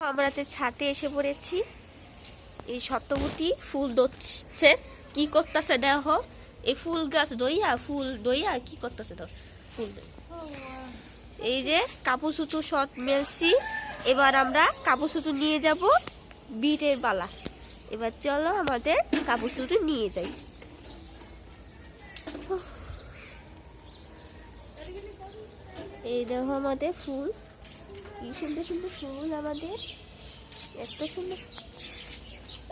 আমরা ছাদে এসে পড়েছি। এই সত্যবতী ফুল ধরছে, কি করতেছে দেখো। এই ফুল গাছ দইয়া কি করতেছে তো ফুল। এই যে কাপড় সুতো সব মেলছি, এবার আমরা কাপড় সুতো নিয়ে যাব বিটের বালা। এবার চলো আমাদের কাপড় সুতো নিয়ে যাই। এই দেখো আমাদের ফুল, কি সুন্দর সুন্দর ফুল আমাদের, এত সুন্দর।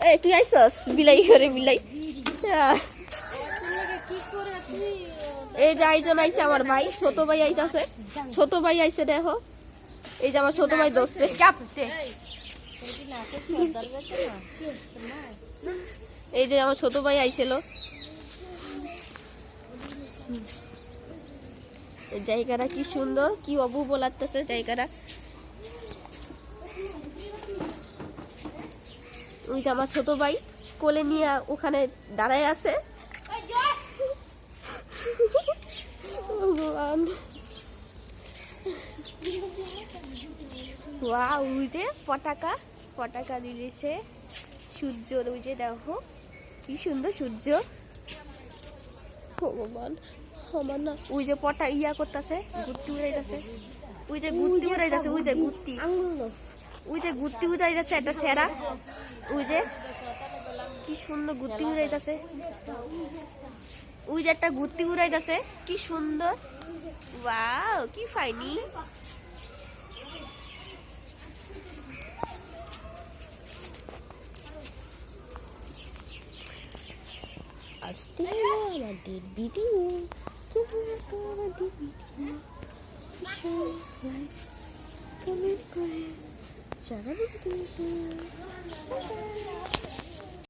এই তুই আইসস বিলাই করে বিলাই। এই যে আইজন আইছে আমার ভাই, ছোট ভাই আইতাছে, ছোট ভাই আইছে দেখো। এই যে আমার ছোট ভাই দোস্তে এই যে আমার ছোট ভাই আইছিল। জায়গাটা কি সুন্দর, কি অপূর্ব লাগতেছে জায়গাটা। ওই যে আমার ছোট ভাই কোলে নিয়ে ওখানে দাঁড়ায় আছে। ওই যে পটাকা দিয়েছে সূর্যর, ওই যে দেখো কি সুন্দর সূর্য। ভগবান আমার না, ওই যে পটা ইয়া করতেছে, গুত্তি উড়াইতেছে, ওই যে গুত্তি উড়াইতেছে, ওই যে গুত্তি, ওই যে গুত্তি উড়াইতেছে একটা সেরা। ওই যে কি সুন্দর গুত্তি উড়াইতেছে, ওই যে একটা গুত্তি উড়াইতেছে, কি সুন্দর। ওয়াও কি ফাইনি। আজকে আমাদের ভিডিও, কমেন্ট করে জানাবেন কিন্তু।